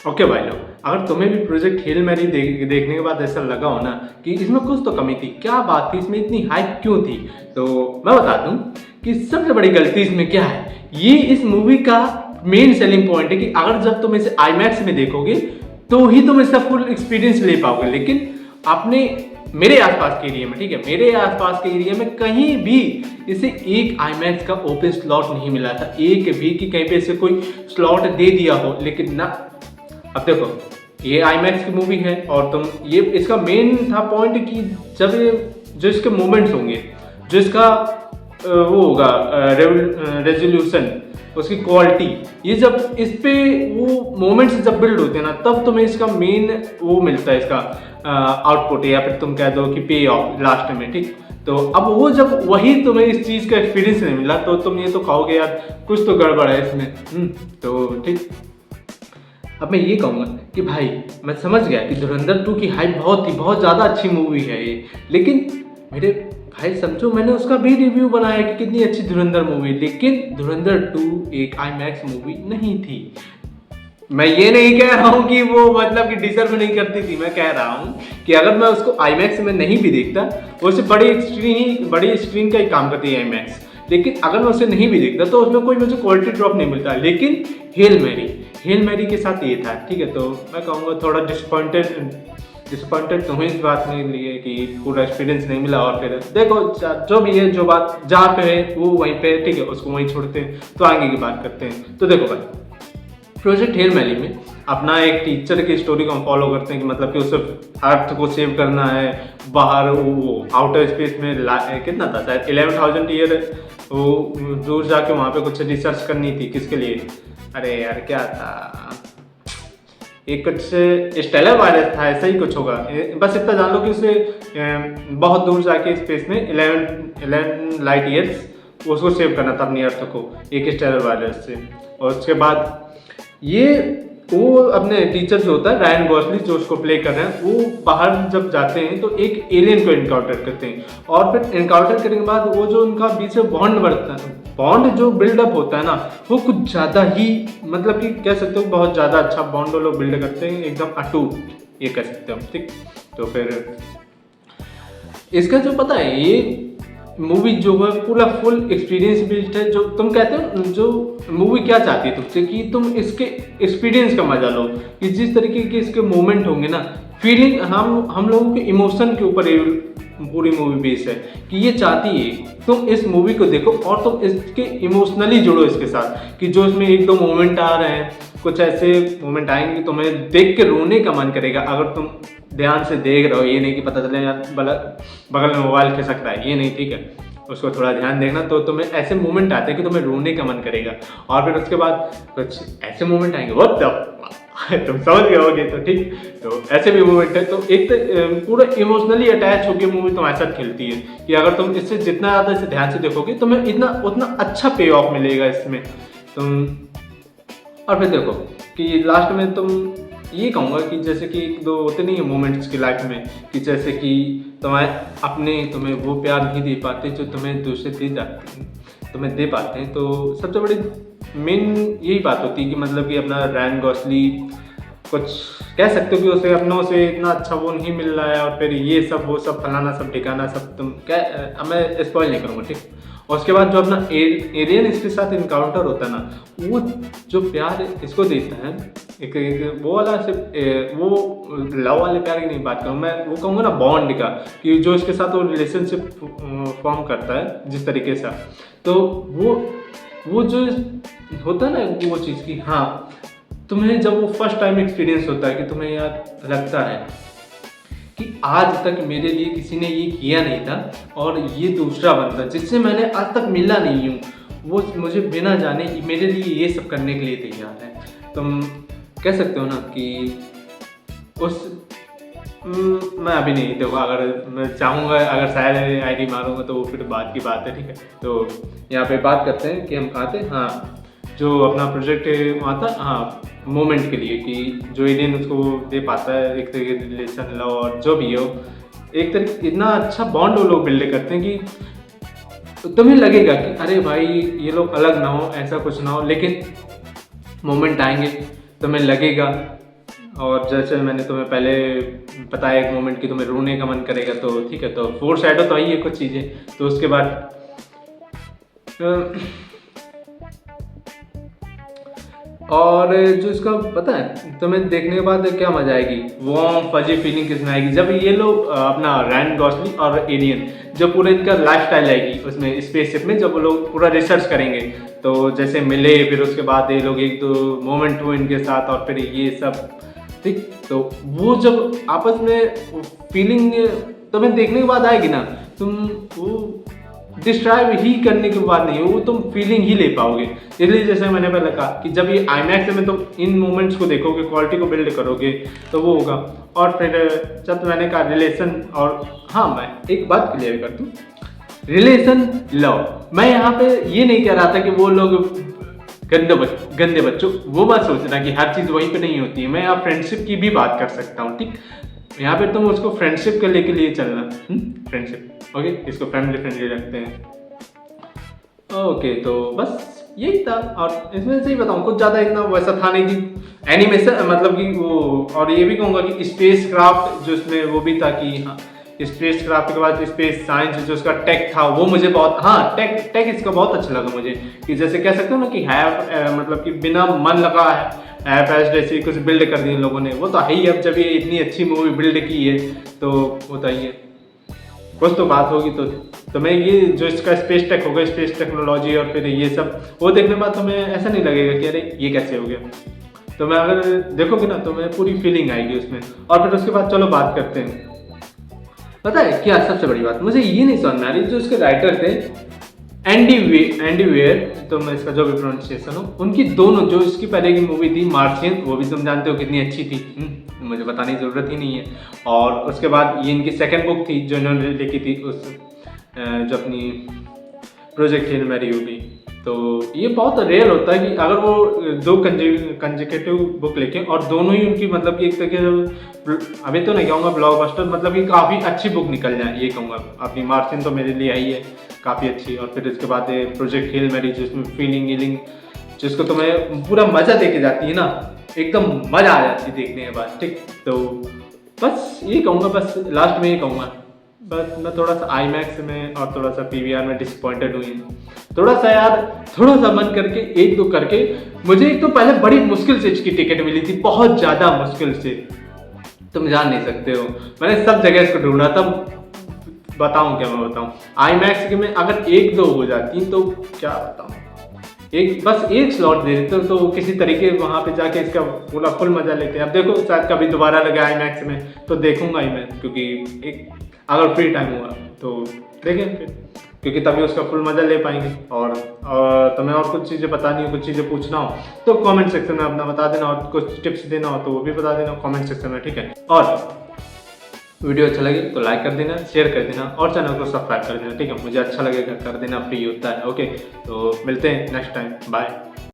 Okay भाई लोग, अगर तुम्हें भी प्रोजेक्ट हेल मैरी देखने के बाद ऐसा लगा हो ना कि इसमें कुछ तो कमी थी, क्या बात थी, इसमें इतनी हाइप क्यों थी, तो मैं बता दूं कि सबसे बड़ी गलती इसमें क्या है। ये इस मूवी का मेन सेलिंग पॉइंट है कि अगर जब तुम इसे आईमैक्स में देखोगे तो ही तुम इसका फुल एक्सपीरियंस ले पाओगे। लेकिन आपने मेरे आसपास के एरिया में, ठीक है, मेरे आसपास के एरिया में कहीं भी इसे एक आईमैक्स का ओपन स्लॉट नहीं मिला था, एक भी कि कहीं पे इसे कोई स्लॉट दे दिया हो। लेकिन ना, अब देखो ये आईमैक्स की मूवी है और तुम ये इसका मेन था पॉइंट कि जब ये जो इसके मोमेंट्स होंगे, जो इसका वो होगा रेजोल्यूशन, उसकी क्वालिटी, ये जब इस पे वो मोमेंट्स जब बिल्ड होते हैं ना, तब तुम्हें इसका मेन वो मिलता है, इसका आउटपुट, या फिर तुम कह दो कि पे ऑफ लास्ट में, ठीक। तो अब वो जब वही तुम्हें इस चीज़ का एक्सपीरियंस नहीं मिला तो तुम ये तो कहोगे यार कुछ तो गड़बड़ है इसमें। तो ठीक, अब मैं ये कहूँगा कि भाई मैं समझ गया कि धुरंधर 2 की हाइप बहुत ज़्यादा अच्छी मूवी है ये, लेकिन मेरे भाई समझो मैंने उसका भी रिव्यू बनाया कि कितनी अच्छी धुरंधर मूवी, लेकिन धुरंधर 2 एक आईमैक्स मूवी नहीं थी। मैं ये नहीं कह रहा हूँ कि वो मतलब कि डिजर्व नहीं करती थी, मैं कह रहा हूँ कि अगर मैं उसको आईमैक्स में नहीं भी देखता, वो सिर्फ बड़ी स्क्रीन का ही काम करती है आईमैक्स, लेकिन अगर मैं उसे नहीं भी देखता तो उसमें कोई मुझे क्वालिटी ड्रॉप नहीं मिलता। लेकिन हेल मैरी के साथ ये था, ठीक है। तो मैं कहूँगा थोड़ा डिसअपॉइंटेड तो हूँ इस बात में लिए कि पूरा एक्सपीरियंस नहीं मिला। और फिर देखो जो भी है, जो बात जहाँ पे है वो वहीं पे, ठीक है, उसको वहीं छोड़ते हैं, तो आगे की बात करते हैं। तो देखो भाई, प्रोजेक्ट हेल मैरी में अपना एक टीचर की स्टोरी को हम फॉलो करते हैं कि मतलब कि उसे अर्थ को सेव करना है, बाहर वो आउटर स्पेस में कितना था शायद 11,000 ईयर वो दूर जाके वहाँ पे कुछ रिसर्च करनी थी, किसके लिए, अरे यार क्या था, एक कुछ स्टेलर वायरस था, ऐसा ही कुछ होगा। बस इतना जान लो कि उसे बहुत दूर जाके स्पेस में 11 लाइट ईयर्स उसको सेव करना था अपनी अर्थ को एक स्टेलर वायरस से। और उसके बाद ये वो अपने टीचर जो होता है रायन गॉसलिंग जो उसको प्ले कर रहे हैं, वो बाहर जब जाते हैं तो एक एलियन को इनकाउंटर करते हैं, और फिर इनकाउंटर करने के बाद वो जो उनका बीच में बॉन्ड बढ़ता है, बॉन्ड जो बिल्डअप होता है ना, वो कुछ ज़्यादा ही मतलब कि कह सकते हो बहुत ज़्यादा अच्छा बॉन्ड वो लोग बिल्ड करते हैं, एकदम अटूट, ये कह सकते हो, ठीक। तो फिर इसका जो पता है, ये मूवी जो है पूरा फुल एक्सपीरियंस बेस्ड है। जो तुम कहते हो, जो मूवी क्या चाहती है तुमसे कि तुम इसके एक्सपीरियंस का मजा लो, कि जिस तरीके के इसके मोमेंट होंगे ना, फीलिंग, हम लोगों के इमोशन के ऊपर पूरी मूवी बेस है कि ये चाहती है तुम इस मूवी को देखो और तुम इसके इमोशनली जुड़ो इसके साथ, कि जो इसमें एक दो मोमेंट आ रहे हैं, कुछ ऐसे मोमेंट आएंगे तुम्हें देख के रोने का मन करेगा अगर तुम ध्यान से देख रहे हो। ये नहीं कि पता चले यार बगल में मोबाइल खिसक रहा है, ये नहीं, ठीक है, उसको थोड़ा ध्यान देखना। तो तुम्हें ऐसे मोमेंट आते हैं कि तुम्हें रोने का मन करेगा, और फिर उसके बाद कुछ ऐसे मोमेंट आएंगे वो तुम समझ गए होगे, तो ठीक। तो ऐसे भी मोमेंट है, तो एक तो पूरा इमोशनली अटैच होकर मूवी तुम्हारे साथ खेलती है कि अगर तुम इससे जितना ज़्यादा इसे ध्यान से देखोगे तुम्हें इतना उतना अच्छा पे ऑफ मिलेगा इसमें तुम। और फिर देखो कि लास्ट में तुम ये कहूँगा कि जैसे कि एक दो होते नहीं है मोमेंट्स की लाइफ में, कि जैसे कि तुम्हें वो प्यार नहीं दे पाते जो तुम्हें दूसरे दे जाते हैं, तुम्हें दे पाते हैं। तो सबसे बड़ी मेन यही बात होती है कि मतलब कि अपना रायन गॉसलिंग कुछ कह सकते हो कि उसे अपनों से इतना अच्छा वो नहीं मिल रहा है, और फिर ये सब वो सब फलाना सब ठिकाना सब तुम अब मैं स्पॉइल नहीं करूँगा, ठीक। और उसके बाद जो अपना एलियन इसके साथ इनकाउंटर होता है ना, वो जो प्यार इसको देता है, एक वो वाला सिर्फ वो लव वाले प्यार की नहीं बात करूँ मैं, वो कहूँगा ना बॉन्ड का, कि जो इसके साथ वो रिलेशनशिप फॉर्म करता है जिस तरीके से, तो वो जो होता है ना वो चीज़ की, हाँ, तुम्हें जब वो फर्स्ट टाइम एक्सपीरियंस होता है कि तुम्हें यार लगता है कि आज तक मेरे लिए किसी ने ये किया नहीं था, और ये दूसरा बंदा जिससे मैंने आज तक मिला नहीं हूँ, वो मुझे बिना जाने मेरे लिए ये सब करने के लिए तैयार है। तुम कह सकते हो ना कि मैं अभी नहीं, देखो अगर मैं चाहूँगा, अगर शायद आईडी मारूंगा तो वो फिर बात की बात है, ठीक है। तो यहाँ पे बात करते हैं कि हम कहाँ थे, हाँ, जो अपना प्रोजेक्ट वहाँ था, हाँ, मोमेंट के लिए, कि जो एलियन उसको दे पाता है एक तरीके से रिलेशन, लव और जो भी हो, एक तरीके इतना अच्छा बॉन्ड वो लोग बिल्ड करते हैं कि तुम्हें लगेगा कि अरे भाई ये लोग अलग ना हो, ऐसा कुछ ना हो, लेकिन मोमेंट आएंगे तुम्हें लगेगा और जैसे मैंने तुम्हें पहले बताया एक मोमेंट कि तुम्हें रोने का मन करेगा, तो ठीक है, तो फोर शैडो तो आई है कुछ चीज़ें। तो उसके बाद और जो इसका पता है तुम्हें देखने के बाद क्या मजा आएगी, वार्म फजी फीलिंग किसमें आएगी जब ये लोग अपना रायन गॉसलिंग और एलियन जो पूरा इनका लाइफस्टाइल आएगी उसमें स्पेसशिप में, जब वो लोग पूरा रिसर्च करेंगे तो जैसे मिले, फिर उसके बाद ये लोग एक दो मोमेंट हुए इनके साथ और फिर ये सब, ठीक। तो वो जब आपस में फीलिंग तुम्हें देखने के बाद आएगी ना, तुम वो डिस्क्राइब ही करने की बात नहीं है, वो तुम फीलिंग ही ले पाओगे। इसलिए जैसे मैंने पहले कहा कि जब ये आईमैक्स में तुम इन मोमेंट्स को देखोगे, क्वालिटी को बिल्ड करोगे तो वो होगा। और फिर जब मैंने कहा रिलेशन, और हाँ मैं एक बात क्लियर कर दूँ, रिलेशन लव, मैं यहाँ पे ये नहीं कह रहा था कि वो लोग गंदे बच्चों, वो मत सोचना कि हर चीज़ वहीं पे नहीं होती है। मैं यहाँ फ्रेंडशिप की भी बात कर सकता हूँ, ठीक। यहाँ पे तुम उसको फ्रेंडशिप के लेके लिए चलना, फ्रेंडशिप, ओके, इसको फ्रेंडली फ्रेंडली रखते हैं। ओके, तो बस यही था। और इसमें से ही बताऊँ, कुछ ज़्यादा इतना वैसा था नहीं कि एनिमेशन, मतलब कि वो, और ये भी कहूँगा कि स्पेस क्राफ्ट जो इसमें वो भी था कि हाँ, स्पेस क्राफ्ट के बाद स्पेस साइंस जो उसका टेक था वो मुझे बहुत, हाँ टेक इसका बहुत अच्छा लगा मुझे, कि जैसे कह सकते हो ना कि है मतलब कि बिना मन लगा है ऐप जैसे कुछ बिल्ड कर दिए इन लोगों ने, वो तो है ही। अब जब ये इतनी अच्छी मूवी बिल्ड की है तो वो तो ही है, कुछ तो बात होगी। तो मैं ये जो इसका स्पेस टेक होगा, स्पेस टेक्नोलॉजी और फिर ये सब, वो देखने के बाद तुम्हें ऐसा नहीं लगेगा कि अरे ये कैसे हो गया। तो मैं अगर देखोगे ना तो मैं पूरी फीलिंग आएगी उसमें। और फिर उसके बाद चलो बात करते हैं, पता है क्या सबसे बड़ी बात मुझे ये नहीं समझ में आ रही, जो इसके राइटर थे एंडी वेयर, तो मैं इसका जो भी प्रोनाउंसिएशन हो, उनकी दोनों जो इसकी पहले की मूवी थी मार्शियन, वो भी तुम जानते हो कितनी अच्छी थी, मुझे बताने की ज़रूरत ही नहीं है। और उसके बाद ये इनकी सेकंड बुक थी जो इन्होंने लिखी थी, उस जो अपनी प्रोजेक्ट हिल मैरी होगी। तो ये बहुत रेयर होता है कि अगर वो दो कंजिकेटिव बुक लिखें और दोनों ही उनकी मतलब कि एक तरीके, अभी तो नहीं कहूँगा ब्लॉकबस्टर, मतलब कि काफ़ी अच्छी बुक निकल जाए, ये कहूँगा। अपनी मार्शियन तो मेरे लिए आई है काफ़ी अच्छी, और फिर इसके बाद प्रोजेक्ट हिल मैरी जिसमें फीलिंग जिसको तुम्हें पूरा मज़ा देके जाती है ना, एकदम मज़ा आ जाती है देखने के बाद, ठीक। तो बस ये कहूँगा, बस लास्ट में ये कहूँगा, बस मैं थोड़ा सा आईमैक्स में और थोड़ा सा पीवीआर में डिसअपॉइंटेड हुई हूँ। थोड़ा सा मन करके एक दो करके, मुझे एक तो पहले बड़ी मुश्किल से इसकी टिकट मिली थी, बहुत ज़्यादा मुश्किल से, तुम जान नहीं सकते हो। मैंने सब जगह इसको ढूंढा, तब बताऊँ क्या मैं बताऊँ, आईमैक्स के में अगर एक दो हो जाती तो क्या बताऊँ, बस एक स्लॉट दे देते तो किसी तरीके वहाँ पे जाके इसका पूरा फुल मजा लेते हैं। अब देखो शायद कभी दोबारा लगे आईमैक्स में तो देखूंगा ही मैं, क्योंकि एक अगर फ्री टाइम हुआ तो देखें फिर, क्योंकि तभी उसका फुल मजा ले पाएंगे। और तुम्हें और कुछ चीज़ें बतानी हो, कुछ चीज़ें पूछना हो तो कमेंट सेक्शन में अपना बता देना, और कुछ टिप्स देना हो तो वो भी बता देना कमेंट सेक्शन में, ठीक है। और वीडियो अच्छा लगे तो लाइक कर देना, शेयर कर देना और चैनल को सब्सक्राइब कर देना, ठीक है। मुझे अच्छा लगेगा कर देना, फ्री होता है, ओके। तो मिलते हैं नेक्स्ट टाइम, बाय।